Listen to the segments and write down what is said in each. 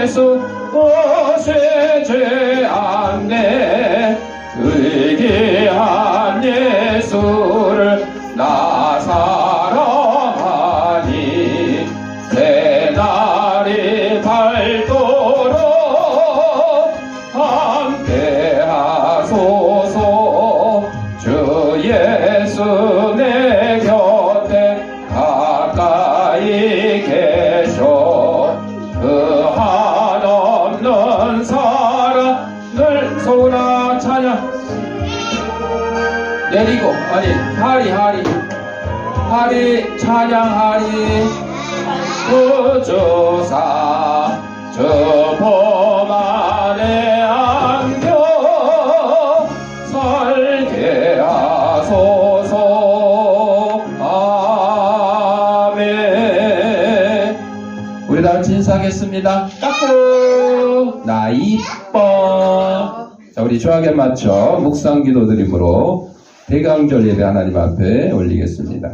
예수 오시지 않네. 의기한 예수를 나 사랑하니 내 날이 밝도록 함께하소서. 주 예수 내 곁에 가까이 계셔. 그 한없는 사랑을 소나 찬양 내리고 아니 하리 찬양하리. 구주사 주 범안에 안겨 살게 하소서. 아멘. 우리 다 같이 인사하겠습니다. 까꾸 나 이뻐. 자, 우리 조하게 맞춰 묵상 기도 드림으로 대강절 예배 하나님 앞에 올리겠습니다.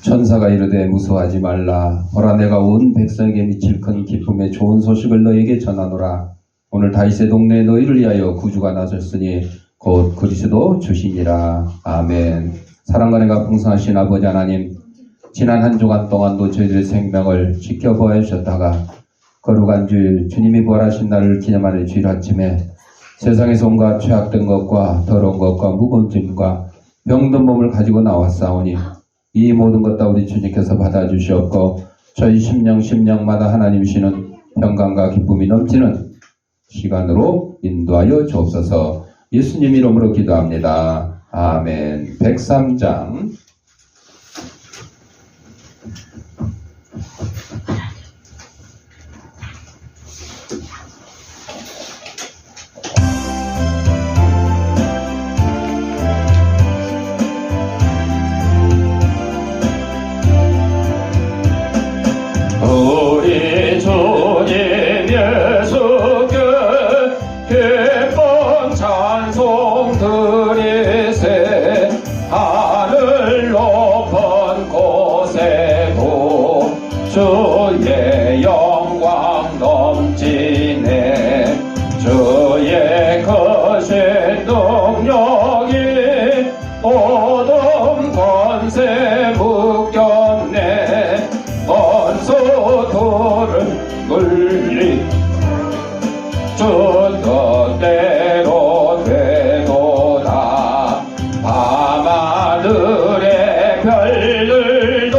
천사가 이르되 무서워하지 말라. 보라 내가 온 백성에게 미칠 큰 기쁨의 좋은 소식을 너에게 전하노라. 오늘 다윗의 동네에 너희를 위하여 구주가 나섰으니 곧 그리스도 주시니라. 아멘. 사랑과 은혜가 풍성하신 아버지 하나님, 지난 한 주간 동안도 저희들의 생명을 지켜보아 주셨다가 거룩한 주일 주님이 부활하신 날을 기념하는 주일 아침에 세상에서 온갖 죄악된 것과 더러운 것과 무거운 짐과 병든 몸을 가지고 나왔사오니 이 모든 것 다 우리 주님께서 받아주시옵고 저희 심령마다 하나님이시는 평강과 기쁨이 넘치는 시간으로 인도하여 주옵소서. 예수님 이름으로 기도합니다. 아멘. 103장 우리 주님 예수께 기쁜 찬송 드리세. 하늘 높은 곳에도 주의 영광 넘치네. 주의 크신 능력이 어둠 권세 묶였네. 원수들을 물리 주 뜻대로 되도다. 밤하늘의 별들도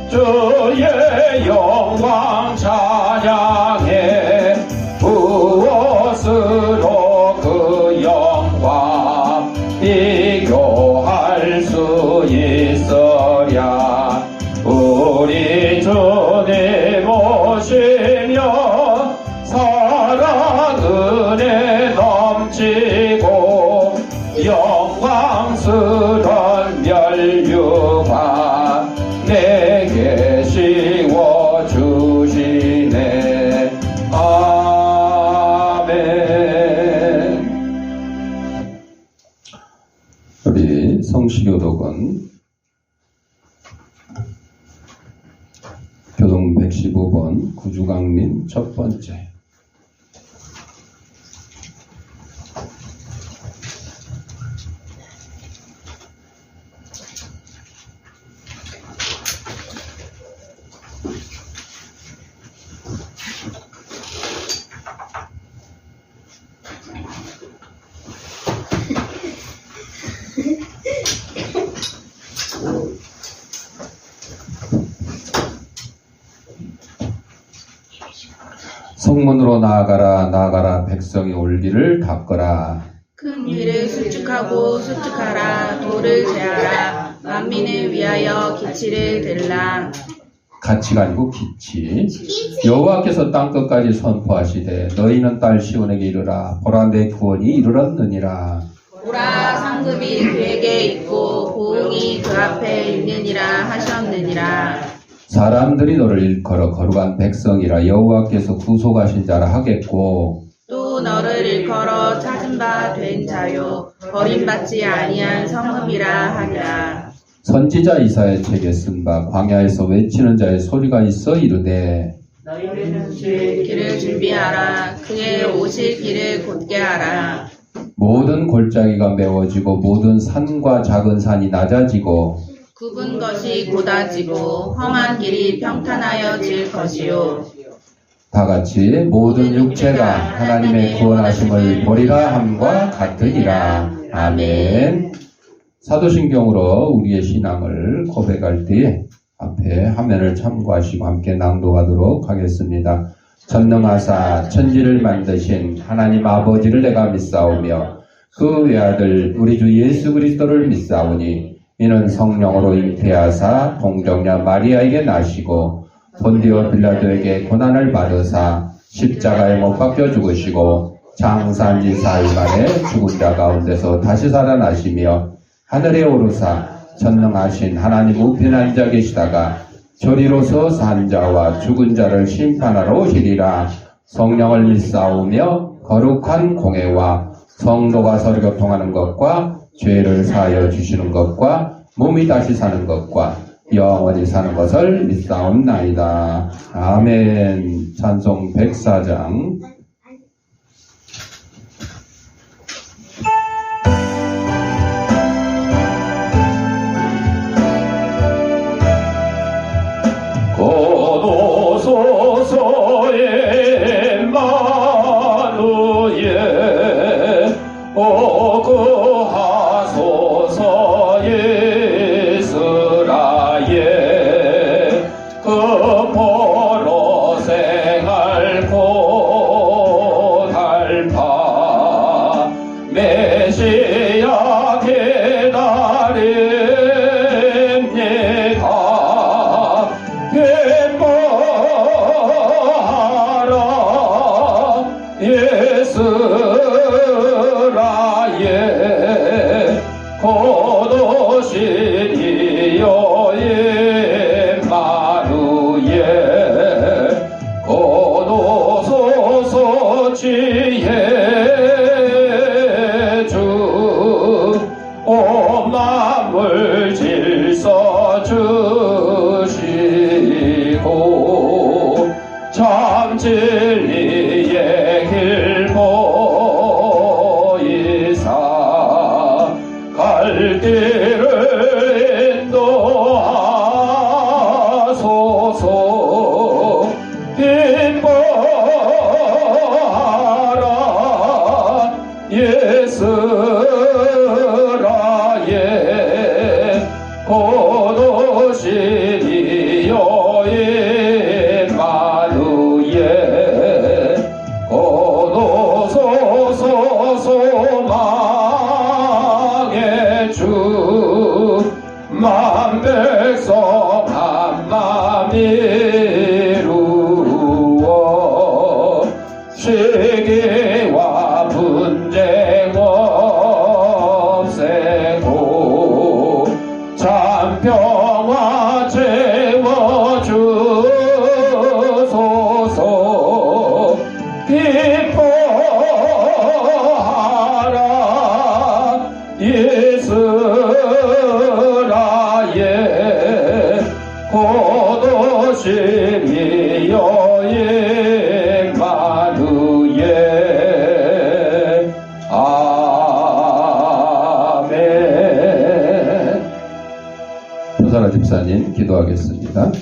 주의 영광 찬양해. 무엇으로 그 영광 비교할 수 있으랴. 우리 주님 오시며 사랑 은혜 넘치고 영광스런 멸류관 내게 씌워주시네. 아멘. 우리 성시교독은 교동 115번 구주강림 첫 번째. 성문으로 나아가라 백성이 올 길을 닦거라. 큰 길을 수축하고 수축하라. 돌을 제하라. 만민을 위하여 기치를 들라. 가치가 아니고 기치. 여호와께서 땅끝까지 선포하시되 너희는 딸 시온에게 이르라. 보라 내 구원이 이르렀느니라. 보라 상급이 그에게 있고 보응이 그 앞에 있느니라 하셨느니라. 사람들이 너를 일컬어 거룩한 백성이라 여호와께서 구속하신 자라 하겠고 또 너를 일컬어 찾은 바 된 자요 버림받지 아니한 성읍이라 하리라. 선지자 이사야 책에 쓴 바 광야에서 외치는 자의 소리가 있어 이르되 너희는 주의 길을 준비하라. 그의 오실 길을 곧게 하라. 모든 골짜기가 메워지고 모든 산과 작은 산이 낮아지고 굽은 것이 곧아지고 험한 길이 평탄하여질 것이요 다 같이 모든 육체가 하나님의 구원하심을 보리라 함과 같으니라. 아멘. 사도신경으로 우리의 신앙을 고백할 때에 앞에 화면을 참고하시고 함께 낭독하도록 하겠습니다. 전능하사 천지를 만드신 하나님 아버지를 내가 믿사오며 그 외아들 우리 주 예수 그리스도를 믿사오니 이는 성령으로 잉태하사 동정녀 마리아에게 나시고 본디오 빌라도에게 고난을 받으사 십자가에 못 박혀 죽으시고 장사한 지 4일 만에 죽은 자 가운데서 다시 살아나시며 하늘에 오르사 전능하신 하나님 우편에 앉아 계시다가 저리로서 산 자와 죽은 자를 심판하러 오시리라. 성령을 믿사오며 거룩한 공회와 성도가 서로 교통하는 것과 죄를 사하여 주시는 것과 몸이 다시 사는 것과 영원히 사는 것을 믿사옵나이다. 아멘. 찬송 104장. 고도소서의 마누에 오구하소서 예수라에 그 보러 생할 고달파 메시아 기다립니다. 기뻐하라 예수라에 고도신 이여의 마루에 고도소서 지혜 주 오만물 질서 주시고 참 진리의 길 보이사 갈 길을 인도하소서. 기뻐하라 예수라에 고도신 이여의 마루에 고도소서 소망의 주 만백성 한마음 이루어 시기와 분쟁 없애고 참 평화 채워주소서. 기뻐하라 예수라에 고도신 이여의 마루에 아멘. 조사라 집사님 기도하겠습니다.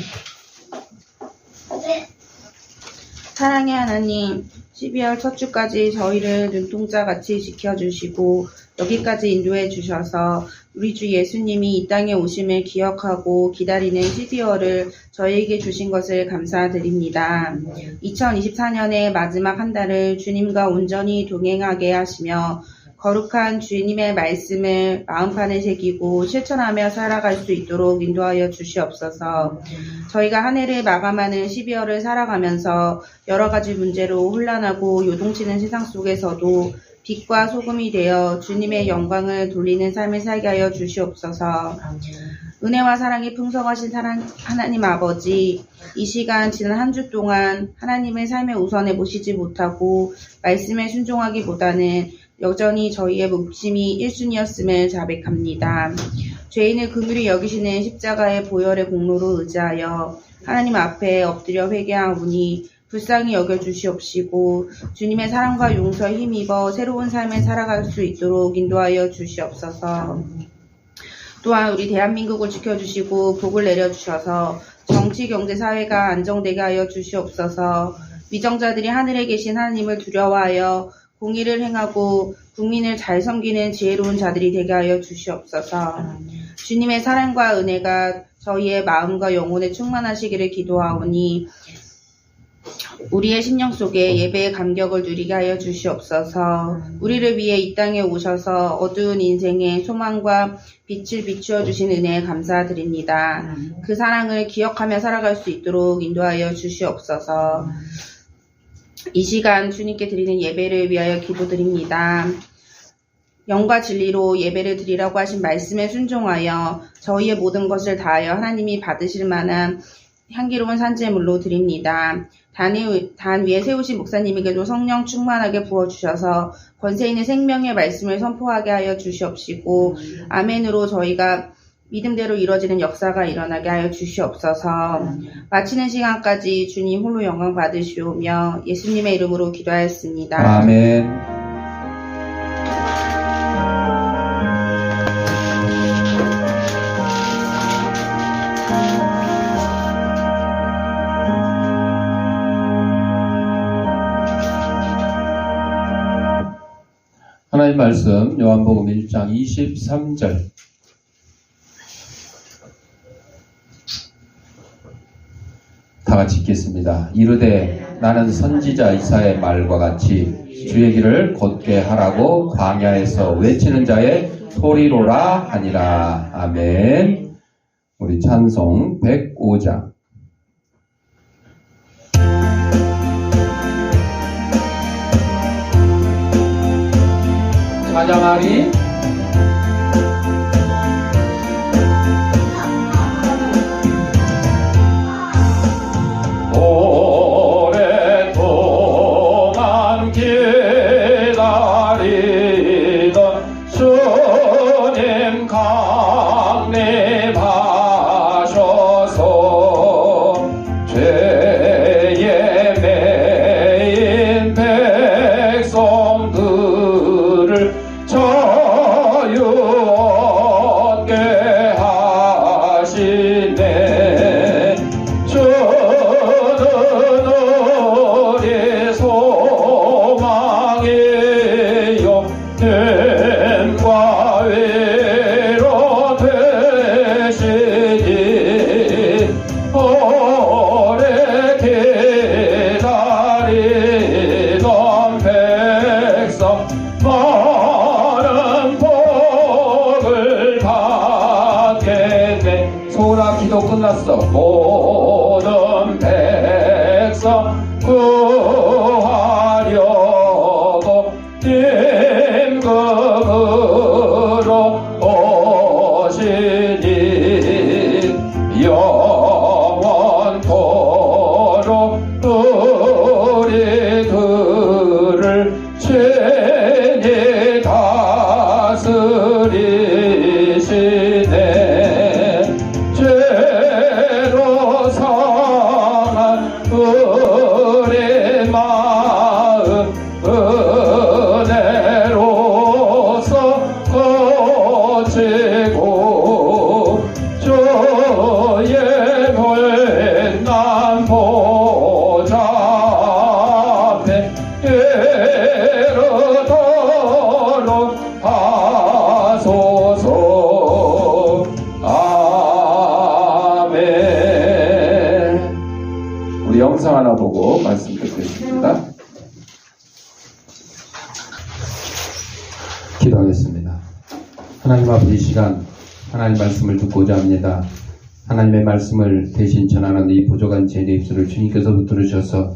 사랑의 하나님, 12월 첫 주까지 저희를 눈동자같이 지켜주시고 여기까지 인도해 주셔서 우리 주 예수님이 이 땅에 오심을 기억하고 기다리는 12월을 저희에게 주신 것을 감사드립니다. 2024년의 마지막 한 달을 주님과 온전히 동행하게 하시며 거룩한 주님의 말씀을 마음판에 새기고 실천하며 살아갈 수 있도록 인도하여 주시옵소서. 저희가 한 해를 마감하는 12월을 살아가면서 여러 가지 문제로 혼란하고 요동치는 세상 속에서도 빛과 소금이 되어 주님의 영광을 돌리는 삶을 살게 하여 주시옵소서. 은혜와 사랑이 풍성하신 하나님 아버지, 이 시간 지난 한 주 동안 하나님의 삶의 우선에 모시지 못하고 말씀에 순종하기보다는 여전히 저희의 묵심이 1순위였음을 자백합니다. 죄인을 긍휼히 여기시는 십자가의 보혈의 공로로 의지하여 하나님 앞에 엎드려 회개하오니 불쌍히 여겨주시옵시고 주님의 사랑과 용서에 힘입어 새로운 삶을 살아갈 수 있도록 인도하여 주시옵소서. 또한 우리 대한민국을 지켜주시고 복을 내려주셔서 정치, 경제, 사회가 안정되게 하여 주시옵소서. 위정자들이 하늘에 계신 하나님을 두려워하여 공의를 행하고 국민을 잘 섬기는 지혜로운 자들이 되게 하여 주시옵소서. 주님의 사랑과 은혜가 저희의 마음과 영혼에 충만하시기를 기도하오니 우리의 심령 속에 예배의 감격을 누리게 하여 주시옵소서. 우리를 위해 이 땅에 오셔서 어두운 인생에 소망과 빛을 비추어 주신 은혜에 감사드립니다. 그 사랑을 기억하며 살아갈 수 있도록 인도하여 주시옵소서. 이 시간 주님께 드리는 예배를 위하여 기도드립니다. 영과 진리로 예배를 드리라고 하신 말씀에 순종하여 저희의 모든 것을 다하여 하나님이 받으실 만한 향기로운 산재물로 드립니다. 단 위에 세우신 목사님에게도 성령 충만하게 부어주셔서 권세 있는 생명의 말씀을 선포하게 하여 주시옵시고 아멘으로 저희가 믿음대로 이루어지는 역사가 일어나게 하여 주시옵소서. 마치는 시간까지 주님 홀로 영광 받으시오며 예수님의 이름으로 기도하였습니다. 아멘. 하나님 말씀 요한복음 1장 23절 다 같이 읽겠습니다. 이르되 나는 선지자 이사야의 말과 같이 주의 길을 곧게 하라고 광야에서 외치는 자의 소리로라 하니라. 아멘. 우리 찬송 105장 찬양하리. 오랫동안 기다리던 주님 강림하셔서 죄에 매인 백성들을 자유 얻게 하시네. 주는 우리 소망이요 힘과 위로 되시니 오래 기다리던 백성 많은 복을 받겠네. 소라 기도 끝났어. 모든 백성 구하려고 임금으로 오시니 영원토록 우리들을 친히 다스리시네. 죄로 상한 우리 마음 은혜로서 고치고 주의 불난 보좌 앞에 이르도록 하소서. 아멘. 우리 영상 하나 보고 말씀 듣겠습니다. 기도하겠습니다. 하나님 아버지, 이 시간 하나님 말씀을 듣고자 합니다. 하나님의 말씀을 대신 전하는 이 부족한 제 입술을 주님께서 붙들으셔서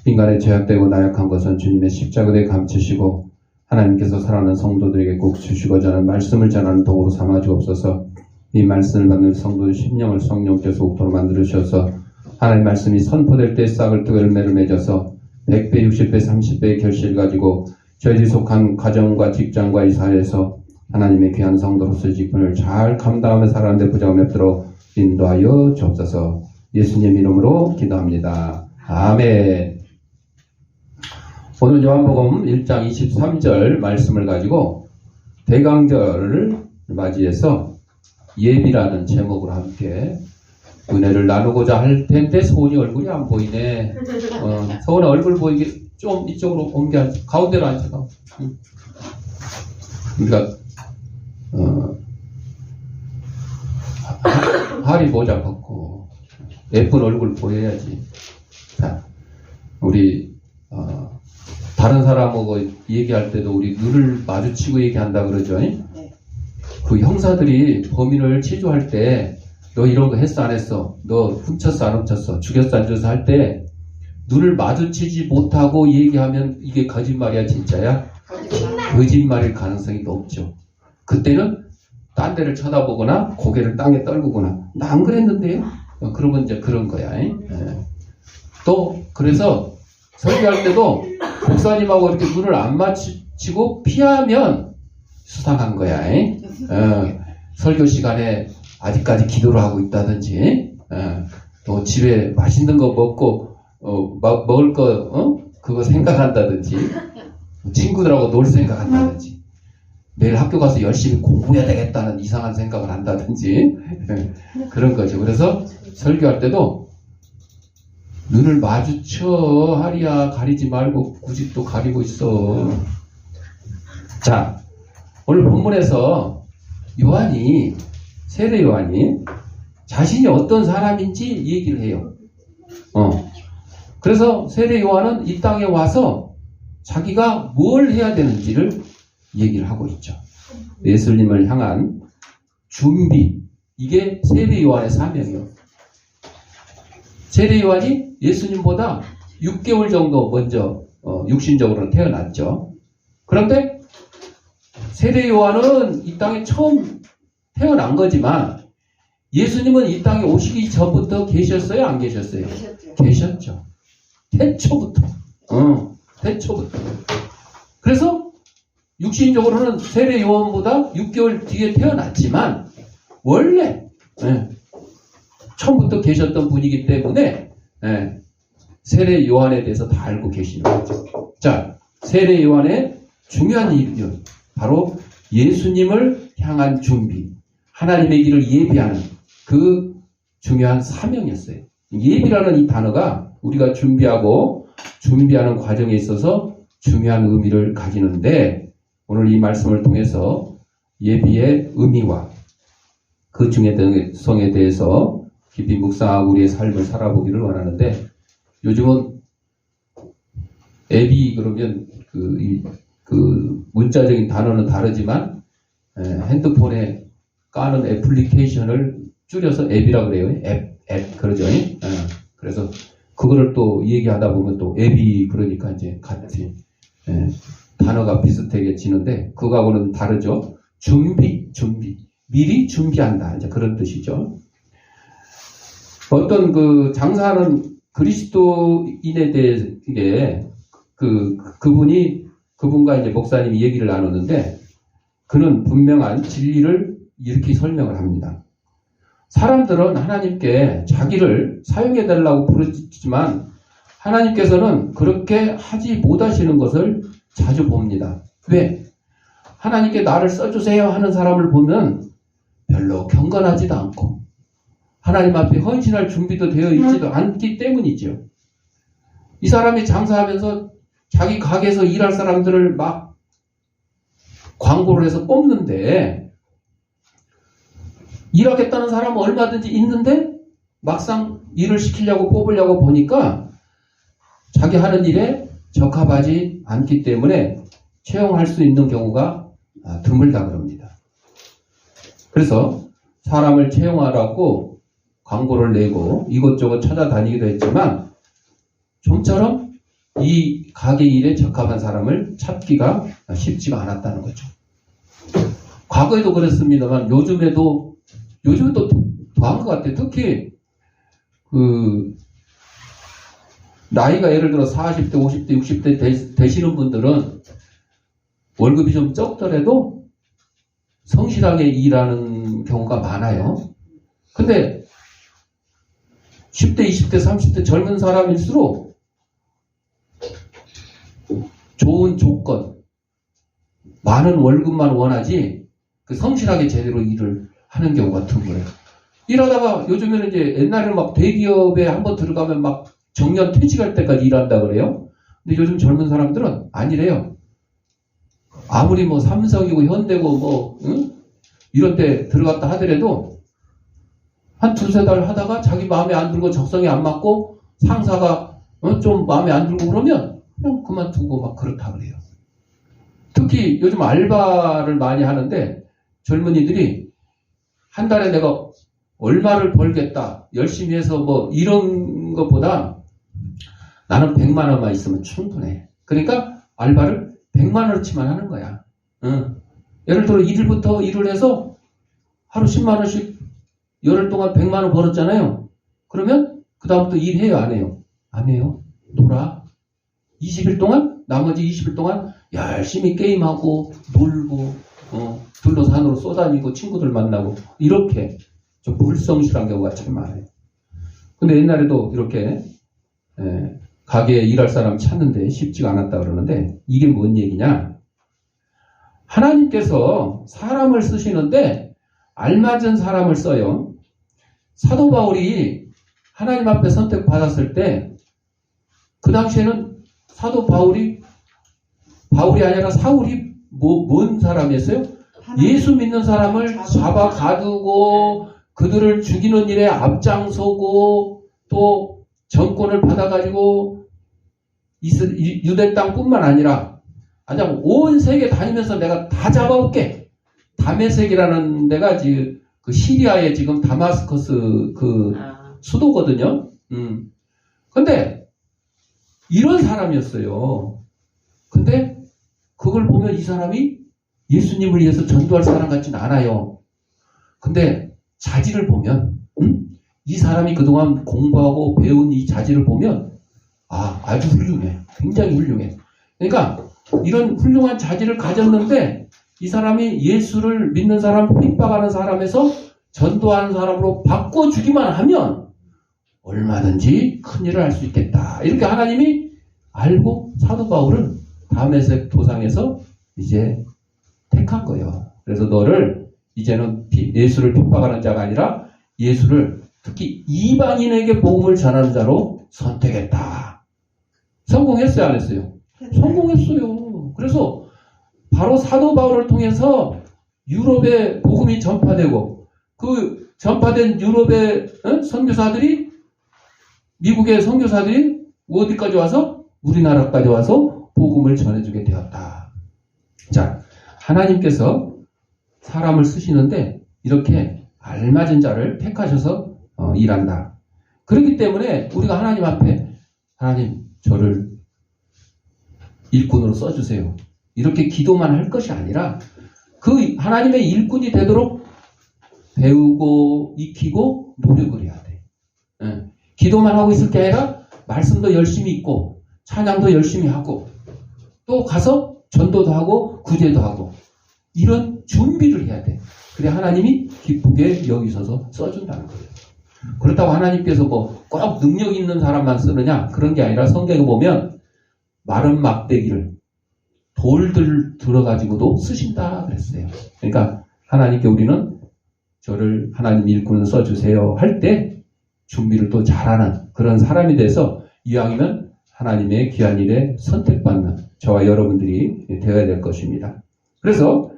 인간의 죄악되고 나약한 것은 주님의 십자가에 감추시고 하나님께서 사랑하는 성도들에게 꼭 주시고자 하는 말씀을 전하는 도구로 삼아 주옵소서. 이 말씀을 받는 성도의 심령을 성령께서 옥토로 만들어 주셔서 하나님 말씀이 선포될 때 싹을 뜨고 열매를 맺어서 100배, 60배, 30배의 결실을 가지고 저희들이 속한 가정과 직장과 이 사회에서 하나님의 귀한 성도로서의 직분을 잘 감당하며 살아가는 데 부족함이 없도록 인도하여 주옵소서. 예수님 이름으로 기도합니다. 아멘. 오늘 요한복음 1장 23절 말씀을 가지고 대강절을 맞이해서 예비라는 제목으로 함께 은혜를 나누고자 할 텐데 소은이 얼굴이 안 보이네. 소은아 얼굴 보이게 좀 이쪽으로 옮겨 앉아. 가운데로 앉아가. 우리가 하리 모자 벗고 예쁜 얼굴 보여야지. 자, 우리 다른 사람하고 얘기할 때도 우리 눈을 마주치고 얘기한다 그러죠. 네. 그 형사들이 범인을 치조할 때 너 이런 거 했어 안 했어? 너 훔쳤어 안 훔쳤어? 죽였어 안 죽였어? 할 때 눈을 마주치지 못하고 얘기하면 이게 거짓말이야 진짜야? 거짓말일 가능성이 높죠. 그때는 딴 데를 쳐다보거나 고개를 땅에 떨구거나 나 안 그랬는데요? 그러면 이제 그런 거야. 또 그래서 설교할 때도 목사님하고 이렇게 눈을 안 마주치고 피하면 수상한 거야. 설교 시간에 아직까지 기도를 하고 있다든지, 또 집에 맛있는 거 먹고 먹을 거 그거 생각한다든지, 친구들하고 놀 생각한다든지, 내일 학교 가서 열심히 공부해야 되겠다는 이상한 생각을 한다든지 그런 거죠. 그래서 설교할 때도 눈을 마주쳐 하리야 가리지 말고 굳이 또 가리고 있어. 자, 오늘 본문에서 요한이 세례 요한이 자신이 어떤 사람인지 얘기를 해요. 그래서 세례 요한은 이 땅에 와서 자기가 뭘 해야 되는지를 얘기를 하고 있죠. 예수님을 향한 준비, 이게 세례 요한의 사명이에요. 세례 요한이 예수님보다 6개월 정도 먼저 육신적으로 태어났죠. 그런데 세례 요한은 이 땅에 처음 태어난 거지만 예수님은 이 땅에 오시기 전부터 계셨어요? 안 계셨어요? 계셨죠. 태초부터. 태초부터. 그래서 육신적으로는 세례 요한보다 6개월 뒤에 태어났지만 원래 처음부터 계셨던 분이기 때문에 세례 요한에 대해서 다 알고 계시는 거죠. 자, 세례 요한의 중요한 이유는 바로 예수님을 향한 준비, 하나님의 길을 예비하는 그 중요한 사명이었어요. 예비라는 이 단어가 우리가 준비하는 과정에 있어서 중요한 의미를 가지는데 오늘 이 말씀을 통해서 예비의 의미와 그 중요성에 대해서 깊이 묵상하고 우리의 삶을 살아보기를 원하는데 요즘은 앱이 그러면 그 문자적인 단어는 다르지만 핸드폰에 까는 애플리케이션을 줄여서 앱이라고 그래요. 앱 그러죠. 그래서 그거를 또 얘기하다 보면 또 앱이 그러니까 이제 같이 단어가 비슷해지는데 그거하고는 다르죠. 준비 미리 준비한다 이제 그런 뜻이죠. 어떤 그 장사하는 그리스도인에 대해 그분과 이제 목사님이 얘기를 나눴는데 그는 분명한 진리를 이렇게 설명을 합니다. 사람들은 하나님께 자기를 사용해달라고 부르지만 하나님께서는 그렇게 하지 못하시는 것을 자주 봅니다. 왜? 하나님께 나를 써주세요 하는 사람을 보면 별로 경건하지도 않고 하나님 앞에 헌신할 준비도 되어 있지도 않기 때문이죠. 이 사람이 장사하면서 자기 가게에서 일할 사람들을 막 광고를 해서 뽑는데 일하겠다는 사람은 얼마든지 있는데 막상 일을 시키려고 뽑으려고 보니까 자기 하는 일에 적합하지 않기 때문에 채용할 수 있는 경우가 드물다 그럽니다. 그래서 사람을 채용하라고 광고를 내고 이것저것 찾아다니기도 했지만 좀처럼 이 가게 일에 적합한 사람을 찾기가 쉽지가 않았다는 거죠. 과거에도 그랬습니다만 요즘에도 더한 것 같아요. 특히 나이가 예를 들어 40대, 50대, 60대 되시는 분들은 월급이 좀 적더라도 성실하게 일하는 경우가 많아요. 근데 10대, 20대, 30대 젊은 사람일수록 좋은 조건, 많은 월급만 원하지 성실하게 제대로 일을 하는 경우가 드물어요. 일하다가 요즘에는 이제 옛날에는 막 대기업에 한번 들어가면 막 정년 퇴직할 때까지 일한다 그래요. 근데 요즘 젊은 사람들은 아니래요. 아무리 뭐 삼성이고 현대고 뭐 이런 데 들어갔다 하더라도 한 두세 달 하다가 자기 마음에 안 들고 적성에 안 맞고 상사가 좀 마음에 안 들고 그러면 그냥 그만두고 막 그렇다 그래요. 특히 요즘 알바를 많이 하는데 젊은이들이 한 달에 내가 얼마를 벌겠다 열심히 해서 뭐 이런 것보다 나는 100만 원만 있으면 충분해. 그러니까 알바를 100만 원어치만 하는 거야. 예를 들어 일일부터 일을 해서 하루 10만 원씩 열흘 동안 100만 원 벌었잖아요. 그러면 그 다음부터 일해요 안 해요? 안 해요. 놀아. 20일 동안 나머지 20일 동안 열심히 게임하고 놀고 둘러산으로 쏘다니고 친구들 만나고 이렇게 좀 불성실한 경우가 참 많아요. 근데 옛날에도 이렇게 가게에 일할 사람 찾는데 쉽지가 않았다 그러는데 이게 뭔 얘기냐? 하나님께서 사람을 쓰시는데 알맞은 사람을 써요. 사도 바울이 하나님 앞에 선택받았을 때 그 당시에는 사도 바울이 아니라 사울이 뭔 사람이었어요? 예수 믿는 사람을 잡아 가두고 그들을 죽이는 일에 앞장서고 또 정권을 받아가지고 유대 땅뿐만 아니라 그냥 온 세계 다니면서 내가 다 잡아올게. 다메섹이라는 데가 지금 그 시리아의 지금 다마스커스 그 수도거든요. 근데 이런 사람이었어요. 근데 그걸 보면 이 사람이 예수님을 위해서 전도할 사람 같지는 않아요. 근데 자질을 보면 이 사람이 그동안 공부하고 배운 이 자질을 보면 아주 훌륭해. 굉장히 훌륭해. 그러니까 이런 훌륭한 자질을 가졌는데 이 사람이 예수를 믿는 사람, 핍박하는 사람에서 전도하는 사람으로 바꿔주기만 하면 얼마든지 큰 일을 할 수 있겠다. 이렇게 하나님이 알고 사도 바울은 다메섹 도상에서 이제 택한 거예요. 그래서 너를 이제는 예수를 핍박하는 자가 아니라 예수를 특히 이방인에게 복음을 전하는 자로 선택했다. 성공했어요, 안 했어요? 성공했어요. 그래서 바로 사도 바울을 통해서 유럽에 복음이 전파되고 그 전파된 유럽의 선교사들이 미국의 선교사들이 어디까지 와서 우리나라까지 와서 복음을 전해주게 되었다. 자, 하나님께서 사람을 쓰시는데 이렇게 알맞은 자를 택하셔서 일한다. 그렇기 때문에 우리가 하나님 앞에 하나님 저를 일꾼으로 써주세요. 이렇게 기도만 할 것이 아니라 그 하나님의 일꾼이 되도록 배우고 익히고 노력을 해야 돼. 기도만 하고 있을 게 아니라 말씀도 열심히 읽고 찬양도 열심히 하고 또 가서 전도도 하고 구제도 하고 이런 준비를 해야 돼. 그래 하나님이 기쁘게 여기셔서 써준다는 거예요. 그렇다고 하나님께서 뭐 꼭 능력 있는 사람만 쓰느냐 그런 게 아니라 성경에 보면 마른 막대기를 돌들 들어가지고도 쓰신다 그랬어요. 그러니까 하나님께 우리는 저를 하나님 일꾼을 써주세요 할 때 준비를 또 잘하는 그런 사람이 돼서 이왕이면 하나님의 귀한 일에 선택받는 저와 여러분들이 되어야 될 것입니다. 그래서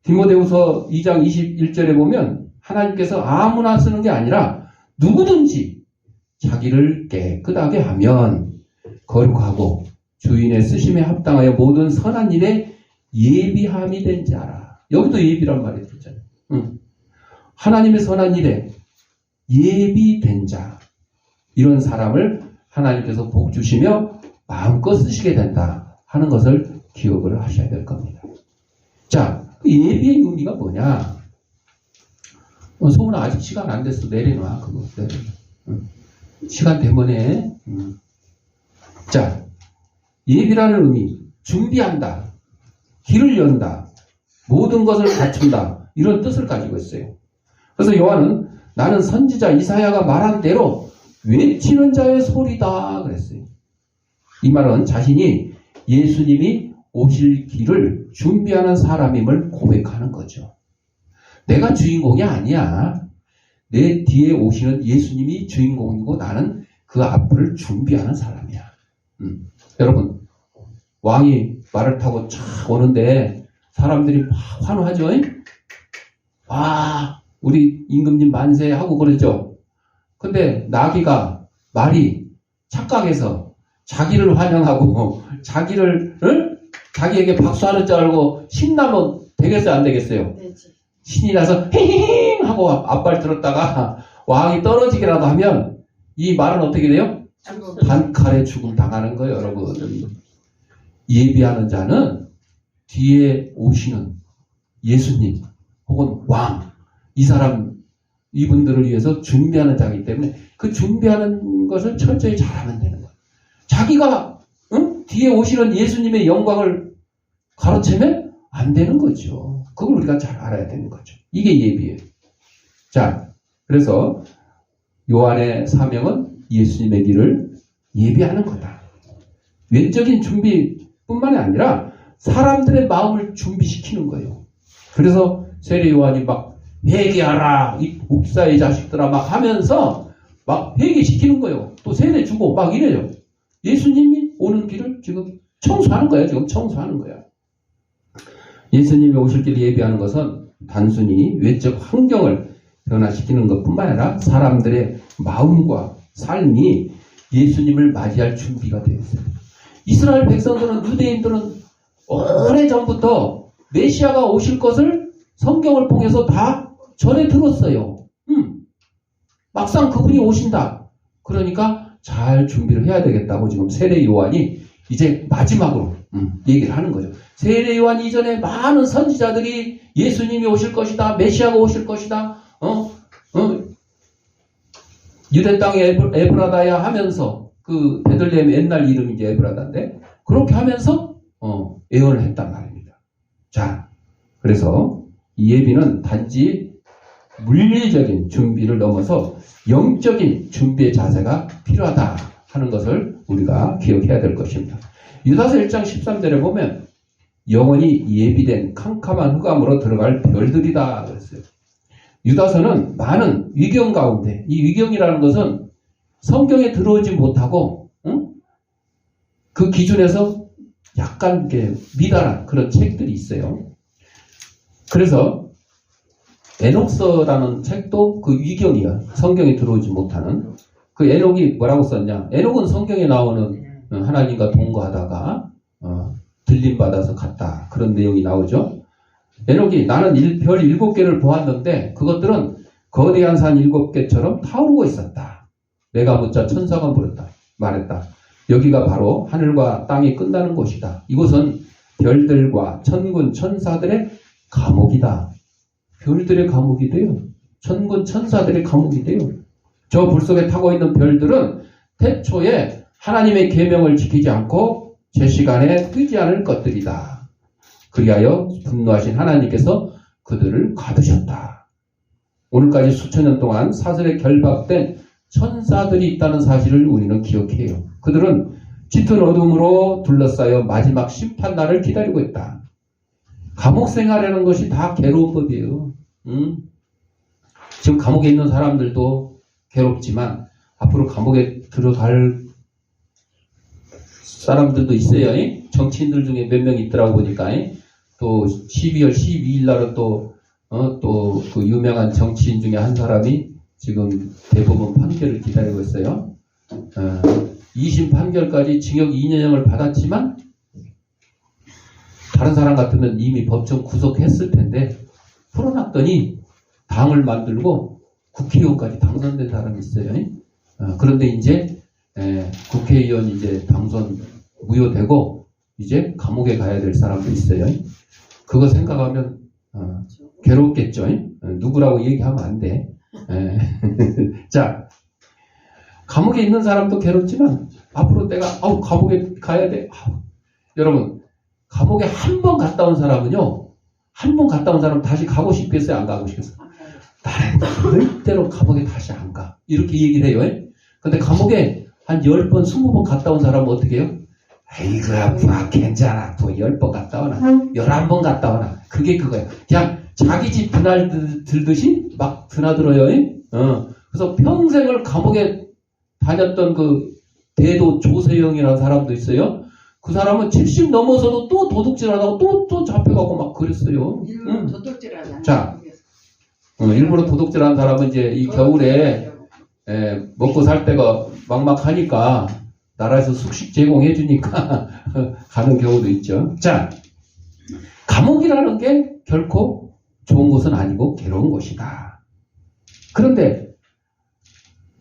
디모데후서 2장 21절에 보면 하나님께서 아무나 쓰는 게 아니라 누구든지 자기를 깨끗하게 하면 거룩하고 주인의 쓰심에 합당하여 모든 선한 일에 예비함이 된 자라. 여기도 예비란 말이 들었잖아요. 하나님의 선한 일에 예비된 자. 이런 사람을 하나님께서 복 주시며 마음껏 쓰시게 된다 하는 것을 기억을 하셔야 될 겁니다. 자, 예비의 의미가 뭐냐? 소문아 아직 시간 안 됐어. 내려놔. 그거 내려놔. 시간 때문에. 자, 예비라는 의미, 준비한다, 길을 연다, 모든 것을 갖춘다, 이런 뜻을 가지고 있어요. 그래서 요한은 나는 선지자 이사야가 말한 대로 외치는 자의 소리다 그랬어요. 이 말은 자신이 예수님이 오실 길을 준비하는 사람임을 고백하는 거죠. 내가 주인공이 아니야. 내 뒤에 오시는 예수님이 주인공이고 나는 그 앞을 준비하는 사람이야. 여러분, 왕이 말을 타고 촥 오는데 사람들이 막 환호하죠. 와, 우리 임금님 만세 하고 그러죠. 근데 나귀가 말이 착각해서 자기를 환영하고 자기에게 박수하는 줄 알고 신나면 되겠어요, 안 되겠어요? 신이 나서 힝 하고 앞발 들었다가 왕이 떨어지기라도 하면 이 말은 어떻게 돼요? 단칼에 죽음 당하는 거예요, 여러분. 예비하는 자는 뒤에 오시는 예수님 혹은 왕, 이 사람, 이분들을 위해서 준비하는 자이기 때문에 그 준비하는 것을 철저히 잘하면 되는 거예요. 자기가 뒤에 오시는 예수님의 영광을 가로채면 안 되는 거죠. 그걸 우리가 잘 알아야 되는 거죠. 이게 예비예요. 자, 그래서 요한의 사명은 예수님의 길을 예비하는 거다. 외적인 준비뿐만이 아니라 사람들의 마음을 준비시키는 거예요. 그래서 세례 요한이 막 회개하라, 이 목사의 자식들아 막 하면서 막 회개시키는 거예요. 또 세례 주고 막 이래요. 예수님이 오는 길을 지금 청소하는 거예요. 지금 청소하는 거야. 예수님이 오실 길을 예비하는 것은 단순히 외적 환경을 변화시키는 것뿐만 아니라 사람들의 마음과 삶이 예수님을 맞이할 준비가 되어 있어요. 이스라엘 백성들은, 유대인들은 오래전부터 메시아가 오실 것을 성경을 통해서 다 전해 들었어요. 막상 그분이 오신다. 그러니까 잘 준비를 해야 되겠다고 지금 세례 요한이 이제 마지막으로 얘기를 하는 거죠. 세례 요한 이전에 많은 선지자들이 예수님이 오실 것이다, 메시아가 오실 것이다, 유대 땅의 에브라다야 하면서, 그 베들레헴 옛날 이름이 이제 에브라다인데 그렇게 하면서 예언을 했단 말입니다. 자, 그래서 이 예비는 단지 물리적인 준비를 넘어서 영적인 준비의 자세가 필요하다 하는 것을 우리가 기억해야 될 것입니다. 유다서 1장 13절에 보면 영원히 예비된 캄캄한 흑암으로 들어갈 별들이다 그랬어요. 유다서는 많은 위경 가운데, 이 위경이라는 것은 성경에 들어오지 못하고 그 기준에서 약간 미달한 그런 책들이 있어요. 그래서 에녹서라는 책도 그 위경이야. 성경에 들어오지 못하는. 그 에녹이 뭐라고 썼냐? 에녹은 성경에 나오는 하나님과 동거하다가 들림받아서 갔다. 그런 내용이 나오죠. 에녹이 나는 별 7개를 보았는데 그것들은 거대한 산 7개처럼 타오르고 있었다. 내가 묻자 천사가 물었다. 말했다. 여기가 바로 하늘과 땅이 끝나는 곳이다. 이곳은 별들과 천군 천사들의 감옥이다. 별들의 감옥이 돼요. 천군 천사들의 감옥이 돼요. 저 불 속에 타고 있는 별들은 태초에 하나님의 계명을 지키지 않고 제 시간에 뜨지 않을 것들이다. 그리하여 분노하신 하나님께서 그들을 가두셨다. 오늘까지 수천 년 동안 사슬에 결박된 천사들이 있다는 사실을 우리는 기억해요. 그들은 짙은 어둠으로 둘러싸여 마지막 심판날을 기다리고 있다. 감옥 생활이라는 것이 다 괴로운 법이에요. 지금 감옥에 있는 사람들도 괴롭지만 앞으로 감옥에 들어갈 사람들도 있어요. 정치인들 중에 몇 명 있더라고 보니까. 또 12월 12일 날은 또 그 유명한 정치인 중에 한 사람이 지금 대법원 판결을 기다리고 있어요. 2심 판결까지 징역 2년형을 받았지만 다른 사람 같으면 이미 법정 구속했을 텐데 풀어놨더니 당을 만들고 국회의원까지 당선된 사람이 있어요. 그런데 이제 국회의원 이제 당선 무효되고 이제 감옥에 가야 될 사람도 있어요. 그거 생각하면 괴롭겠죠. 누구라고 얘기하면 안 돼. 자, 감옥에 있는 사람도 괴롭지만 앞으로 내가 감옥에 가야 돼. 여러분, 감옥에 한 번 갔다 온 사람은요, 한 번 갔다 온 사람 다시 가고 싶겠어요? 안 가고 싶겠어요? 나는 절대로 감옥에 다시 안 가. 이렇게 얘기를 해요. 근데 감옥에 한 10번, 20번 갔다 온 사람은 어떻게 해요? 아이고, 아빠, 괜찮아. 또 10번 갔다 오나. 11번 갔다 오나. 그게 그거야. 그냥 자기 집 드날 들듯이 막 드나들어요. 그래서 평생을 감옥에 다녔던 그 대도 조세영이라는 사람도 있어요. 그 사람은 70 넘어서도 또 도둑질하다가 또 잡혀가고 막 그랬어요. 일부러 도둑질하잖아. 자, 일부러 도둑질하는 사람은 이제 이 겨울에 먹고 살 때가 막막하니까 나라에서 숙식 제공해 주니까 가는 경우도 있죠. 자, 감옥이라는 게 결코 좋은 곳은 아니고 괴로운 곳이다. 그런데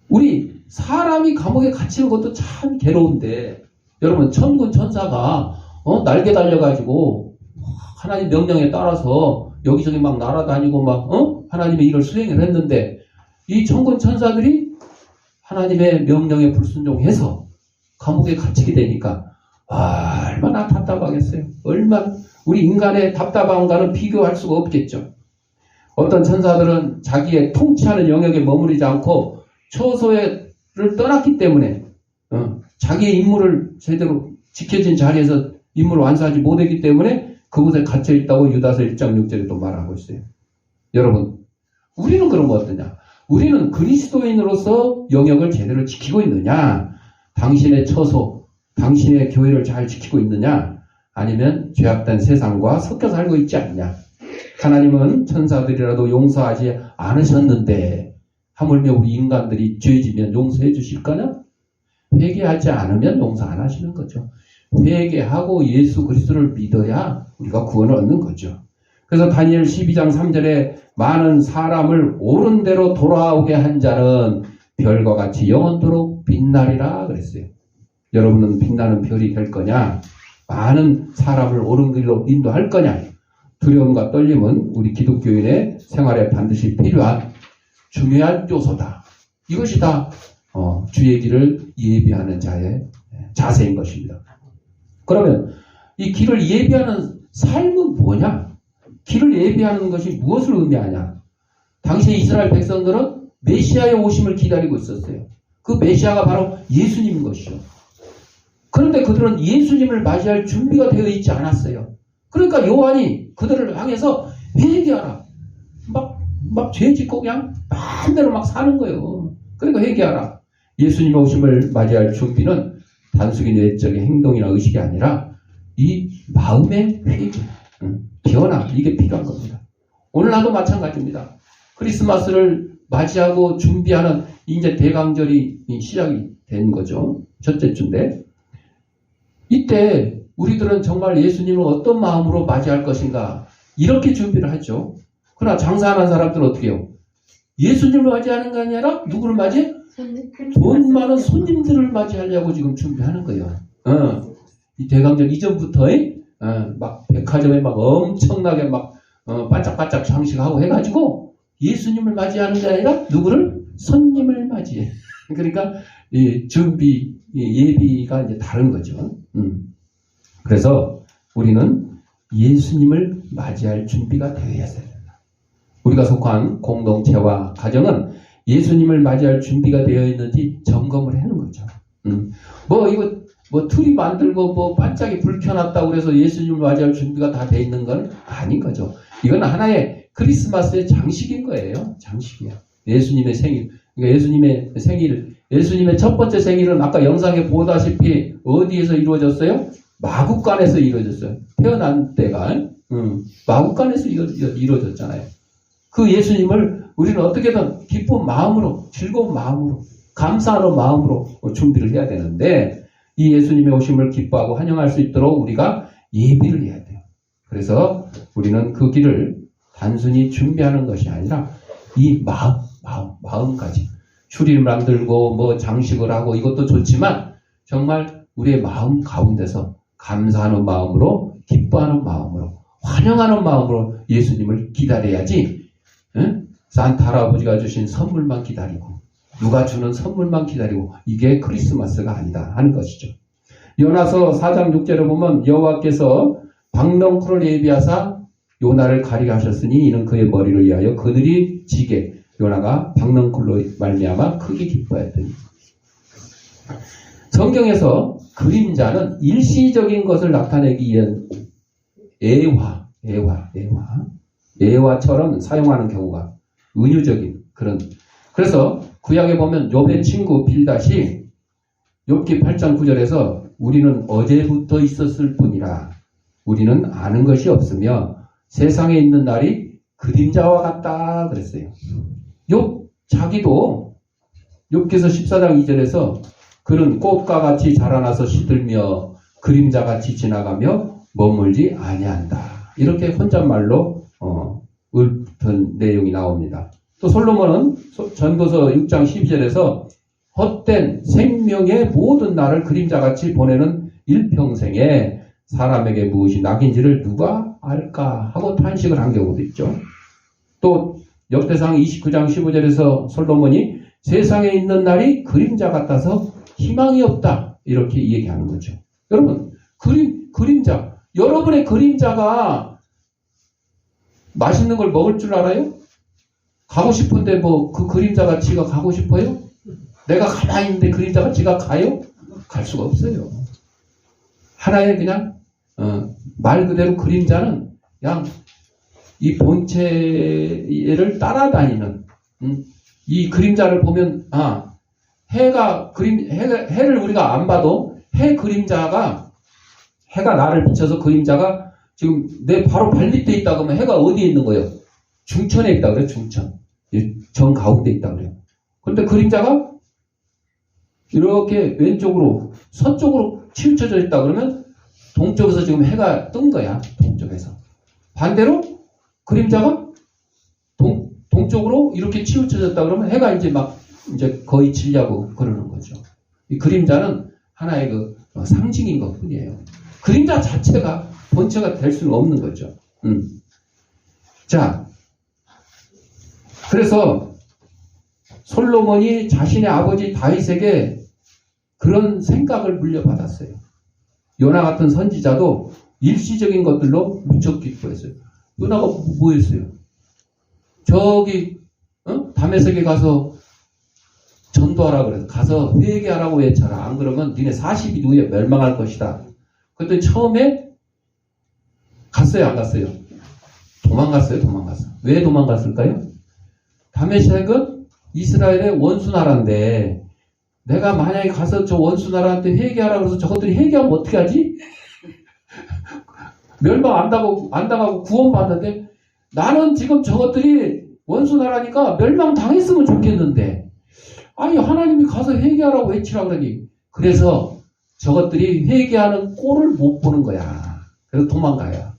우리 사람이 감옥에 갇히는 것도 참 괴로운데, 여러분, 천군 천사가 날개 달려가지고 하나님 명령에 따라서 여기저기 막 날아다니고 막 하나님의 일을 수행을 했는데, 이 천군 천사들이 하나님의 명령에 불순종해서 감옥에 갇히게 되니까 얼마나 답답하겠어요. 얼마나 우리 인간의 답답함과는 비교할 수가 없겠죠. 어떤 천사들은 자기의 통치하는 영역에 머무르지 않고 처소를 떠났기 때문에 자기의 임무를 제대로 지켜진 자리에서 임무를 완수하지 못했기 때문에 그곳에 갇혀 있다고 유다서 1장 6절에 또 말하고 있어요. 여러분, 우리는 그런 거 어떠냐? 우리는 그리스도인으로서 영역을 제대로 지키고 있느냐? 당신의 처소, 당신의 교회를 잘 지키고 있느냐? 아니면 죄악된 세상과 섞여 살고 있지 않냐? 하나님은 천사들이라도 용서하지 않으셨는데 하물며 우리 인간들이 죄지면 용서해 주실까냐? 회개하지 않으면 용서 안 하시는 거죠. 회개하고 예수 그리스도를 믿어야 우리가 구원을 얻는 거죠. 그래서 다니엘 12장 3절에 많은 사람을 옳은 대로 돌아오게 한 자는 별과 같이 영원토록 빛나리라 그랬어요. 여러분은 빛나는 별이 될 거냐? 많은 사람을 옳은 길로 인도할 거냐? 두려움과 떨림은 우리 기독교인의 생활에 반드시 필요한 중요한 요소다. 이것이 다 주의 길을 예비하는 자의 자세인 것입니다. 그러면 이 길을 예비하는 삶은 뭐냐? 길을 예비하는 것이 무엇을 의미하냐? 당시 이스라엘 백성들은 메시아의 오심을 기다리고 있었어요. 그 메시아가 바로 예수님인 것이죠. 그런데 그들은 예수님을 맞이할 준비가 되어 있지 않았어요. 그러니까 요한이 그들을 향해서 회개하라. 막 죄 짓고 그냥 마음대로 막 사는 거예요. 그러니까 회개하라. 예수님의 오심을 맞이할 준비는 단순히 내적인 행동이나 의식이 아니라 이 마음의 회개, 변화, 이게 필요한 겁니다. 오늘날도 마찬가지입니다. 크리스마스를 맞이하고 준비하는 이제 대강절이 시작이 된 거죠. 첫째 주인데 이때 우리들은 정말 예수님을 어떤 마음으로 맞이할 것인가 이렇게 준비를 하죠. 그러나 장사하는 사람들은 어떻게 해요? 예수님을 맞이하는 게 아니라 누구를 맞이해? 돈 많은 손님들을 맞이하려고 지금 준비하는 거예요. 이 대강절 이전부터 막 백화점에 막 엄청나게 막 반짝반짝 장식하고 해가지고 예수님을 맞이하는 게 아니라 누구를? 손님을 맞이해. 그러니까 이 준비, 예비가 이제 다른 거죠. 그래서 우리는 예수님을 맞이할 준비가 되어야 된다. 우리가 속한 공동체와 가정은 예수님을 맞이할 준비가 되어 있는지 점검을 하는 거죠. 이거 틀이 만들고 반짝이 불 켜놨다고 그래서 예수님을 맞이할 준비가 다 돼 있는 건 아닌 거죠. 이건 하나의 크리스마스의 장식인 거예요. 장식이야. 예수님의 생일. 그러니까 예수님의 생일, 예수님의 첫 번째 생일은 아까 영상에 보다시피 어디에서 이루어졌어요? 마구간에서 이루어졌어요. 태어난 때가 마구간에서 이루어졌잖아요. 그 예수님을 우리는 어떻게든 기쁜 마음으로, 즐거운 마음으로, 감사하는 마음으로 준비를 해야 되는데 이 예수님의 오심을 기뻐하고 환영할 수 있도록 우리가 예비를 해야 돼요. 그래서 우리는 그 길을 단순히 준비하는 것이 아니라 이 마음까지 추리를 만들고 장식을 하고 이것도 좋지만 정말 우리의 마음 가운데서 감사하는 마음으로, 기뻐하는 마음으로, 환영하는 마음으로 예수님을 기다려야지, 응? 산타 할아버지가 주신 선물만 기다리고, 누가 주는 선물만 기다리고, 이게 크리스마스가 아니다 하는 것이죠. 요나서 4장 6절에 보면 여호와께서 박넝쿨을 예비하사 요나를 가리게 하셨으니 이는 그의 머리를 위하여 그늘이 지게 요나가 박넝쿨로 말미암아 크게 기뻐했더니. 성경에서 그림자는 일시적인 것을 나타내기 위한 애화처럼 사용하는 경우가 은유적인 그런. 그래서 구약에 보면 욥의 친구 빌닷이 욥기 8장 9절에서 우리는 어제부터 있었을 뿐이라 우리는 아는 것이 없으며 세상에 있는 날이 그림자와 같다 그랬어요. 욥 자기도 욥기서 14장 2절에서 그는 꽃과 같이 자라나서 시들며 그림자같이 지나가며 머물지 아니한다. 이렇게 혼잣말로 읊은 내용이 나옵니다. 또 솔로몬은 전도서 6장 12절에서 헛된 생명의 모든 날을 그림자같이 보내는 일평생에 사람에게 무엇이 낙인지를 누가 알까 하고 탄식을 한 경우도 있죠. 또 역대상 29장 15절에서 솔로몬이 세상에 있는 날이 그림자 같아서 희망이 없다 이렇게 얘기하는 거죠. 여러분 그림자 여러분의 그림자가 맛있는 걸 먹을 줄 알아요? 가고 싶은데 뭐 그 그림자가 지가 가고 싶어요? 내가 가만히 있는데 그림자가 지가 가요? 갈 수가 없어요. 하나의 그냥 말 그대로 그림자는 그냥 이 본체를 따라다니는 이 그림자를 보면 해를 우리가 안 봐도 해 그림자가 해가 나를 비춰서 그림자가 지금 내 바로 발밑에 있다 그러면 해가 어디에 있는 거예요? 중천에 있다 그래요. 중천. 정 가운데 있다 그래요. 그런데 그림자가 이렇게 왼쪽으로 서쪽으로 치우쳐져 있다 그러면 동쪽에서 지금 해가 뜬 거야. 동쪽에서. 반대로 그림자가 동쪽으로 이렇게 치우쳐졌다 그러면 해가 이제 거의 지려고 그러는 거죠. 이 그림자는 하나의 상징인 것 뿐이에요. 그림자 자체가 본체가 될 수는 없는 거죠. 자, 그래서 솔로몬이 자신의 아버지 다윗에게 그런 생각을 물려받았어요. 요나 같은 선지자도 일시적인 것들로 무척 기뻐했어요. 요나가 뭐 했어요? 저기 다메섹에 가서 전도하라 그래서 가서 회개하라고 외쳐라. 안 그러면 니네 40일 후에 멸망할 것이다. 그때 처음에 갔어요, 안 갔어요? 도망갔어요. 왜 도망갔을까요? 다메섹은 이스라엘의 원수 나라인데 내가 만약에 가서 저 원수 나라한테 회개하라고 해서 저것들이 회개하면 어떻게 하지? 멸망 안 당하고 구원받는데 나는 지금 저것들이 원수 나라니까 멸망 당했으면 좋겠는데 아니 하나님이 가서 회개하라고 외치라고 그러니 그래서 저것들이 회개하는 꼴을 못 보는 거야. 그래서 도망가요.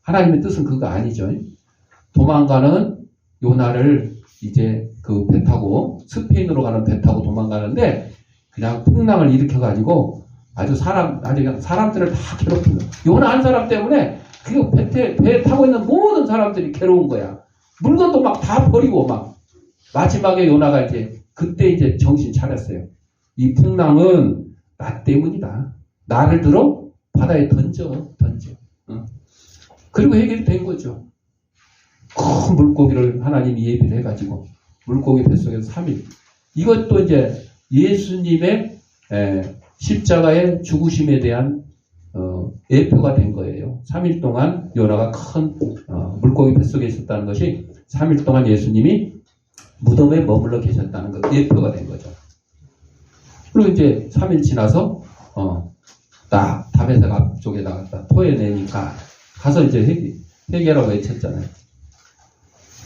하나님의 뜻은 그거 아니죠. 도망가는 요나를 이제 그 배 타고 스페인으로 가는 배 타고 도망가는데 그냥 풍랑을 일으켜가지고 아주 그냥 사람들을 다 괴롭히는 요나 한 사람 때문에 그 배 타고 있는 모든 사람들이 괴로운 거야. 물건도 막 다 버리고 막 마지막에 요나가 그때 이제 정신 차렸어요. 이 풍랑은 나 때문이다. 나를 들어 바다에 던져. 그리고 해결이 된 거죠. 큰 물고기를 하나님이 예비를 해가지고 물고기 뱃속에서 3일. 이것도 이제 예수님의 십자가의 죽으심에 대한 예표가 된 거예요. 3일 동안 요나가 큰 물고기 뱃속에 있었다는 것이 3일 동안 예수님이 무덤에 머물러 계셨다는 것 예표가 된 거죠. 그리고 이제 3일 지나서 딱 다메섹 앞쪽에 나갔다 토해내니까 가서 이제 회개라고 외쳤잖아요.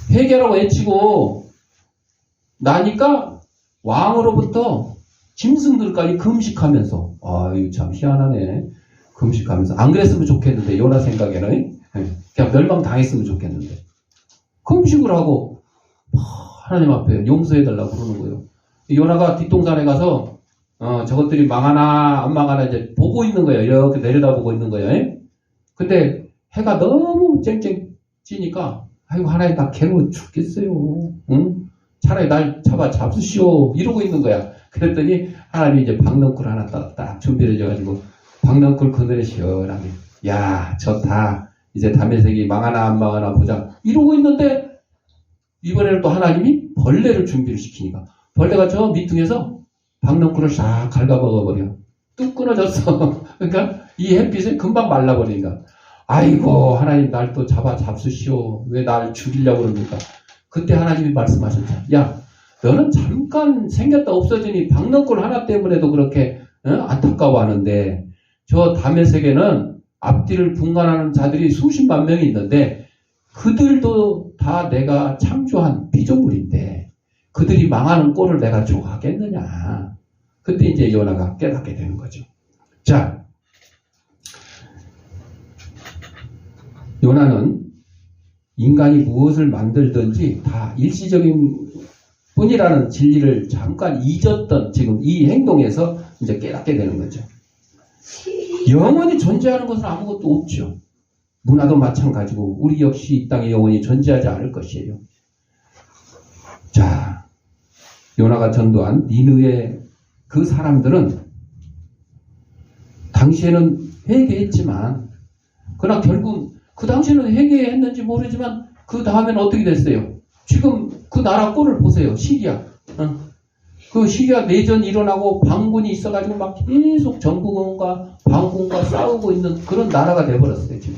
회개라고 외치고 나니까 왕으로부터 짐승들까지 금식하면서 이거 참 희한하네. 금식하면서 안 그랬으면 좋겠는데 요나 생각에는 그냥 멸망 당했으면 좋겠는데 금식을 하고 하나님 앞에 용서해달라고 그러는 거예요. 요나가 뒷동산에 가서 저것들이 망하나 안 망하나 이제 보고 있는 거예요. 이렇게 내려다보고 있는 거예요. 예? 근데 해가 너무 쨍쨍 찌니까 아이고 하나님 나 괴로워 죽겠어요. 응? 차라리 날 잡수시오 이러고 있는 거야. 그랬더니 하나님이 이제 박넝쿨 하나 딱 준비를 해줘가지고 박넝쿨 그늘에 시원하게 야 좋다. 이제 다메섹이 망하나 안 망하나 보자 이러고 있는데 이번에는 또 하나님이 벌레를 준비를 시키니까 벌레가 저 밑둥에서 박넝쿨을 싹 갉아먹어버려. 뚝 끊어졌어. 그러니까 이 햇빛에 금방 말라버리니까 아이고 하나님 날 또 잡수시오. 왜 날 죽이려고 그럽니까? 그때 하나님이 말씀하셨죠. 야 너는 잠깐 생겼다 없어지니 박넝쿨 하나 때문에도 그렇게 안타까워하는데 저 다메섹에는 앞뒤를 분간하는 자들이 수십만 명이 있는데 그들도 다 내가 창조한 피조물인데 그들이 망하는 꼴을 내가 좋아하겠느냐. 그때 이제 요나가 깨닫게 되는 거죠. 자, 요나는 인간이 무엇을 만들든지 다 일시적인 뿐이라는 진리를 잠깐 잊었던 지금 이 행동에서 이제 깨닫게 되는 거죠. 영원히 존재하는 것은 아무것도 없죠. 문화도 마찬가지고 우리 역시 이 땅에 영원히 존재하지 않을 것이에요. 자, 요나가 전도한 니느웨 그 사람들은 당시에는 회개했지만 그러나 결국 그 당시에는 회개했는지 모르지만 그 다음에는 어떻게 됐어요? 지금 그 나라 꼴을 보세요. 시리아. 그 시리아 내전이 일어나고 반군이 있어가지고 막 계속 정부군과 반군과 싸우고 있는 그런 나라가 돼버렸어요. 지금.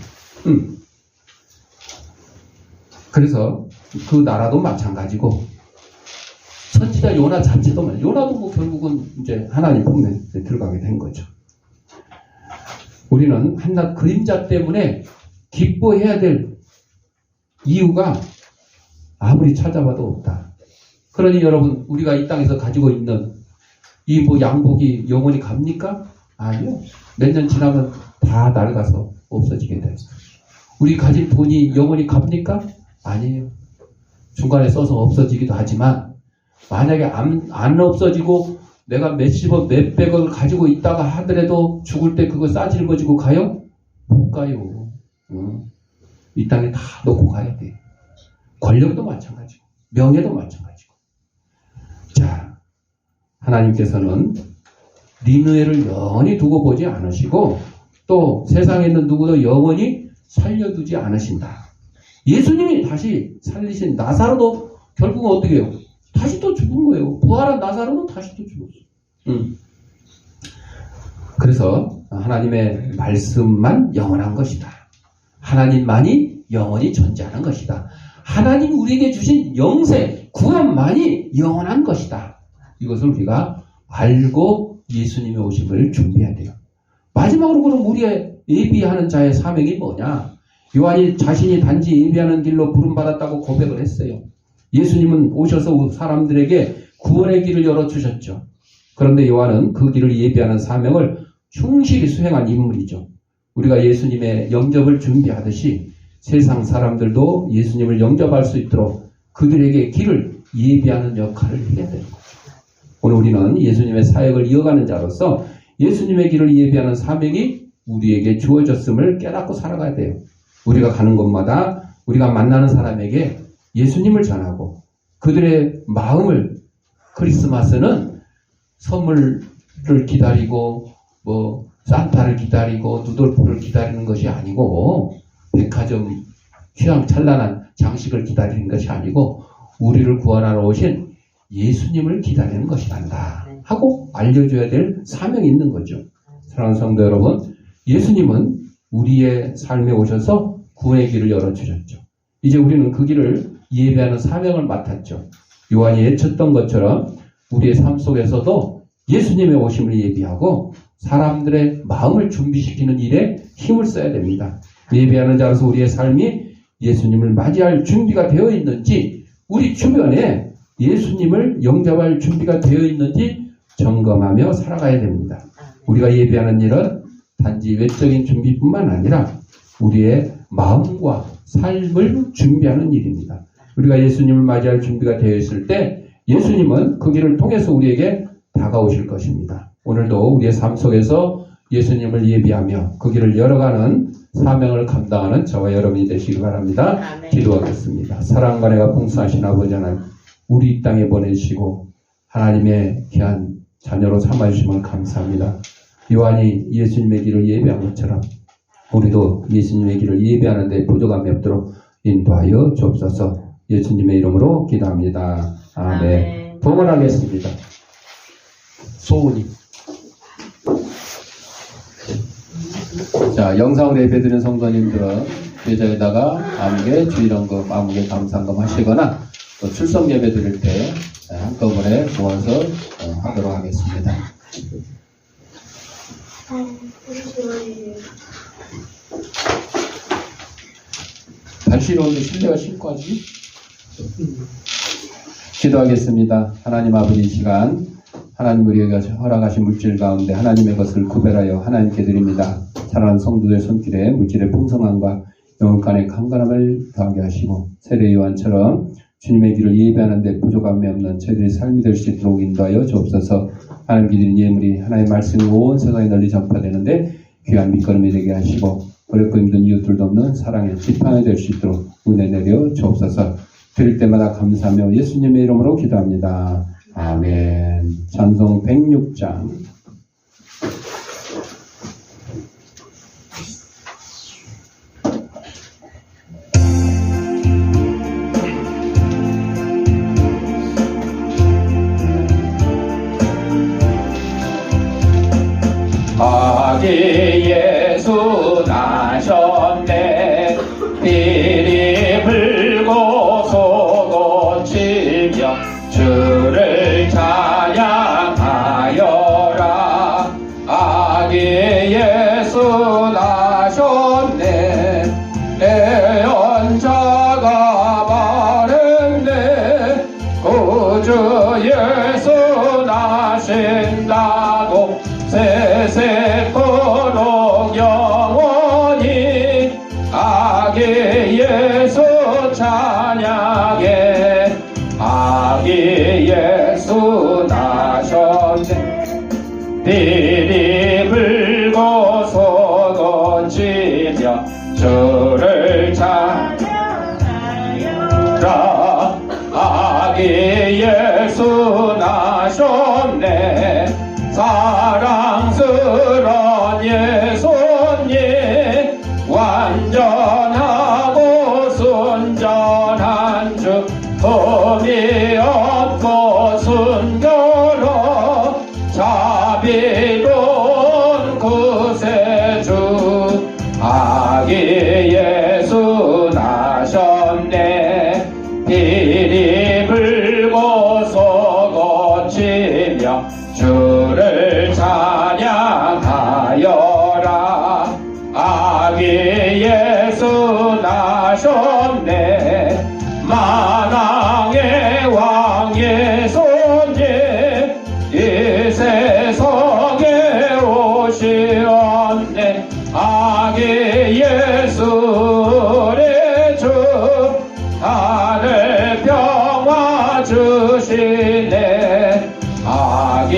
그래서 그 나라도 마찬가지고 선지자 요나 자체도 요나도 뭐 결국은 이제 하나님 품에 들어가게 된 거죠. 우리는 한낱 그림자 때문에 기뻐해야 될 이유가 아무리 찾아봐도 없다. 그러니 여러분 우리가 이 땅에서 가지고 있는 이 뭐 양복이 영원히 갑니까? 아니요. 몇 년 지나면 다 낡아서 없어지게 돼요. 우리 가진 돈이 영원히 갑니까? 아니에요. 중간에 써서 없어지기도 하지만 만약에 안 없어지고 내가 몇십억 몇백억을 가지고 있다가 하더라도 죽을 때 그거 싸질거지고 가요? 못 가요. 이 땅에 다 놓고 가야 돼. 권력도 마찬가지고 명예도 마찬가지고. 자, 하나님께서는 니느웨를 영원히 두고 보지 않으시고 또 세상에 있는 누구도 영원히 살려두지 않으신다. 예수님이 다시 살리신 나사로도 결국은 어떻게 해요? 다시 또 죽은 거예요. 부활한 나사로도 다시 또 죽었어요. 그래서 하나님의 말씀만 영원한 것이다. 하나님만이 영원히 존재하는 것이다. 하나님 우리에게 주신 영생, 구원만이 영원한 것이다. 이것을 우리가 알고 예수님의 오심을 준비해야 돼요. 마지막으로 그럼 우리의 예비하는 자의 사명이 뭐냐? 요한이 자신이 단지 예비하는 길로 부름받았다고 고백을 했어요. 예수님은 오셔서 사람들에게 구원의 길을 열어주셨죠. 그런데 요한은 그 길을 예비하는 사명을 충실히 수행한 인물이죠. 우리가 예수님의 영접을 준비하듯이 세상 사람들도 예수님을 영접할 수 있도록 그들에게 길을 예비하는 역할을 해야 되는 거죠. 오늘 우리는 예수님의 사역을 이어가는 자로서 예수님의 길을 예비하는 사명이 우리에게 주어졌음을 깨닫고 살아가야 돼요. 우리가 가는 곳마다 우리가 만나는 사람에게 예수님을 전하고 그들의 마음을 크리스마스는 선물을 기다리고 뭐 산타를 기다리고 누돌프를 기다리는 것이 아니고 백화점 휘황찬란한 장식을 기다리는 것이 아니고 우리를 구원하러 오신 예수님을 기다리는 것이란다 하고 알려줘야 될 사명이 있는 거죠. 사랑하는 성도 여러분, 예수님은 우리의 삶에 오셔서 구원의 길을 열어주셨죠. 이제 우리는 그 길을 예배하는 사명을 맡았죠. 요한이 외쳤던 것처럼 우리의 삶 속에서도 예수님의 오심을 예비하고 사람들의 마음을 준비시키는 일에 힘을 써야 됩니다. 예배하는 자로서 우리의 삶이 예수님을 맞이할 준비가 되어 있는지, 우리 주변에 예수님을 영접할 준비가 되어 있는지 점검하며 살아가야 됩니다. 우리가 예배하는 일은 단지 외적인 준비뿐만 아니라 우리의 마음과 삶을 준비하는 일입니다. 우리가 예수님을 맞이할 준비가 되어 있을 때 예수님은 그 길을 통해서 우리에게 다가오실 것입니다. 오늘도 우리의 삶 속에서 예수님을 예비하며 그 길을 열어가는 사명을 감당하는 저와 여러분이 되시기 바랍니다. 아멘. 기도하겠습니다. 사랑과 내가 풍성하신 아버지 하나님, 우리 이 땅에 보내주시고 하나님의 귀한 자녀로 삼아주심을 감사합니다. 요한이 예수님의 길을 예배한 것처럼 우리도 예수님의 길을 예배하는 데 부족함이 없도록 인도하여 주옵소서. 예수님의 이름으로 기도합니다. 아멘. 봉헌하겠습니다. 소은이. 자, 영상으로 예배드리는 성도님들은 계좌에다가 아무개 주일원금, 아무개 감사한금 하시거나 또 출석 예배 드릴 때 한꺼번에 모아서 하도록 하겠습니다. 발실 오는데 실내가 신고 하지? 기도하겠습니다. 하나님 아버지, 이 시간 하나님 우리에게 허락하신 물질 가운데 하나님의 것을 구별하여 하나님께 드립니다. 사랑하는 성도들 손길에 물질의 풍성함과 영혼간의 강건함을 더하게 하시고 세례 요한처럼 주님의 길을 예배하는 데 부족함이 없는 저희들의 삶이 될 수 있도록 인도하여 주옵소서. 하나님께 드린 예물이 하나님의 말씀이 온 세상에 널리 전파되는데 귀한 밑거름이 되게 하시고 어렵고 힘든 이웃들도 없는 사랑의 지팡이 될 수 있도록 은혜 내려 주옵소서. 드릴 때마다 감사하며 예수님의 이름으로 기도합니다. 아멘. 찬송 106장. 아기 예수 나셨네. 띠리 불고 소고 치며 주를 찬양하여라. 아기 예수 나셨네. 내 연자가 바랬네. 구주 예수 나신다고 세세토록 영원히 아기 예수 찬양해. 아기 예수 나셨네. 띠리 불고 소고 치며 주를 찬양하여라. 아기 예수 나셨네. 사랑스런 예수님 완전하고 순전한 주 흠이 없고 순결어 자비로운 구세주 아기 예수 나셨네. 띠리 불고 소고 치며 주를 찬양하여라. 아기 예수 나셨네. 만왕의 왕 예수님 이 세상에 오시었네. 아기 예수의 주 하늘 평화 주시네. 아기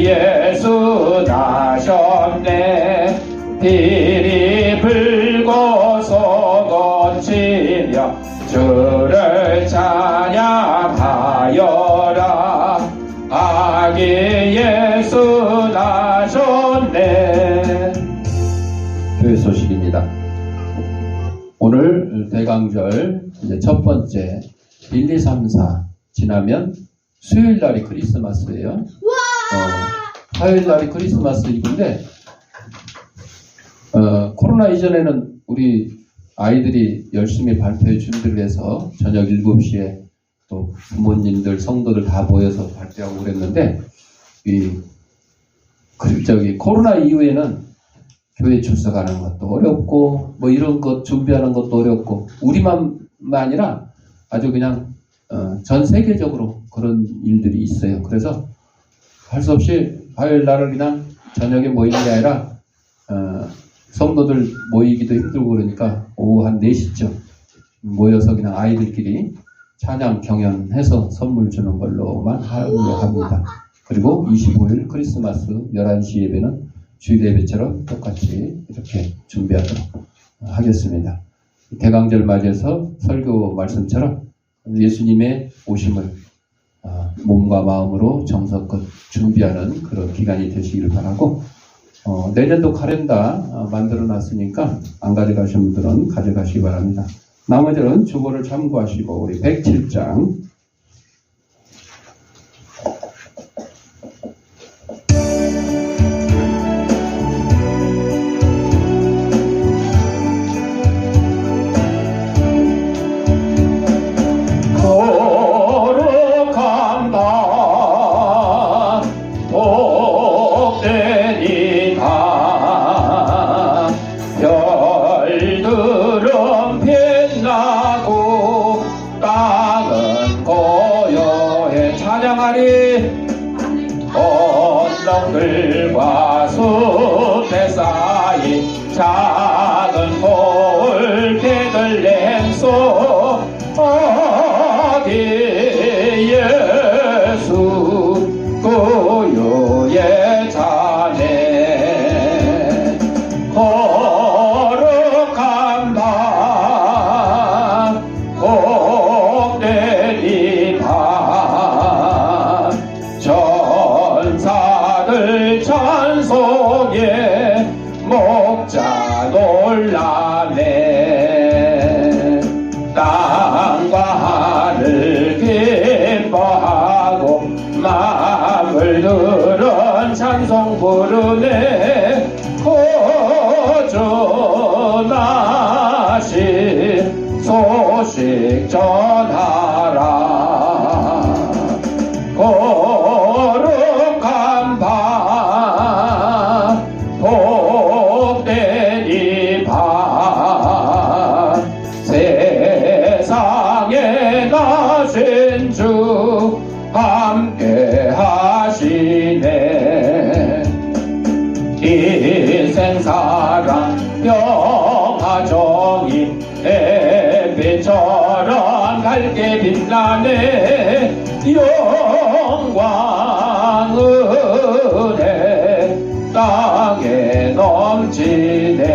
예수 나셨네. 띠리 불고 소고 치며 주를 찬양하여라. 아기 예수 나셨네. 교회 소식입니다. 오늘 대강절 이제 첫 번째 1, 2, 3, 4 지나면 수요일 날이 크리스마스예요. 화요일 날이 크리스마스 이브인데 코로나 이전에는 우리 아이들이 열심히 발표에 준비를 해서 저녁 7시에 또 부모님들, 성도들 다 모여서 발표하고 그랬는데 코로나 이후에는 교회 출석하는 것도 어렵고 뭐 이런 것 준비하는 것도 어렵고 우리만 아니라 아주 그냥 전 세계적으로 그런 일들이 있어요. 그래서 할 수 없이 화요일 날을 그냥 저녁에 모이는 게 아니라 성도들 모이기도 힘들고 그러니까 오후 한 4시쯤 모여서 그냥 아이들끼리 찬양 경연해서 선물 주는 걸로만 하려고 합니다. 그리고 25일 크리스마스 11시 예배는 주일 예배처럼 똑같이 이렇게 준비하도록 하겠습니다. 대강절 맞이해서 설교 말씀처럼 예수님의 오심을 몸과 마음으로 정성껏 준비하는 그런 기간이 되시기를 바라고, 내년도 카렌다 만들어 놨으니까 안 가져가신 분들은 가져가시기 바랍니다. 나머지는 주보를 참고하시고 우리 107장 거룩한다 복되리다 별들은 빛나고 땅은 고요해 찬양하리 언덕들과 숲에 쌓인 작은 돌개들 램소 어디 예수 고요의 자네 거룩한 밤 복되리다 전사들 찬송에 목자 놀라네 땅과 하늘 기뻐하고 마물들은 찬송 부르네 구주나신 소식 전하라 거룩한 밤 복되리 밤 세상에 나신 주 함께 하시네 인생사랑 영화정이 햇빛처럼 밝게 빛나네 영광 은혜 땅에 넘치네.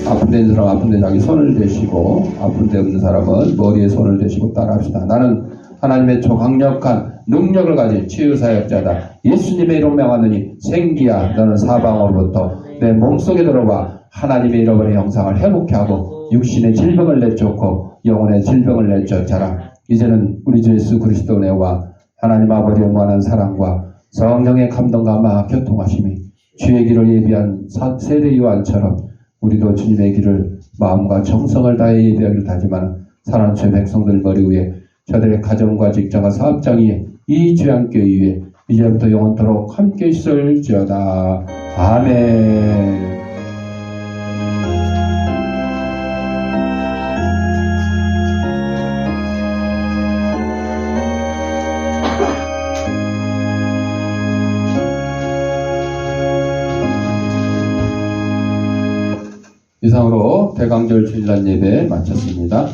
아픈 데 있는 사람 아픈 데 자기 손을 대시고 아픈 데 없는 사람은 머리에 손을 대시고 따라합시다. 나는 하나님의 초강력한 능력을 가진 치유사역자다. 예수님의 이름 명하느니 생기야 너는 사방으로부터 내 몸속에 들어와 하나님의 잃어버린 형상을 회복케 하고 육신의 질병을 내쫓고 영혼의 질병을 내쫓아라. 이제는 우리 주 예수 그리스도 은혜와 하나님 아버지 영원한 사랑과 성령의 감동과 마음 교통하심이 주의 길을 예비한 세례 요한처럼 우리도 주님의 길을 마음과 정성을 다해 예배하기를 다짐하는 사랑하는 주의 백성들 머리 위에 저들의 가정과 직장과 사업장 위에 이 주양교회 위에 이제부터 영원토록 함께 있을지어다. 아멘. 이상으로 대강절 주일날 예배 마쳤습니다.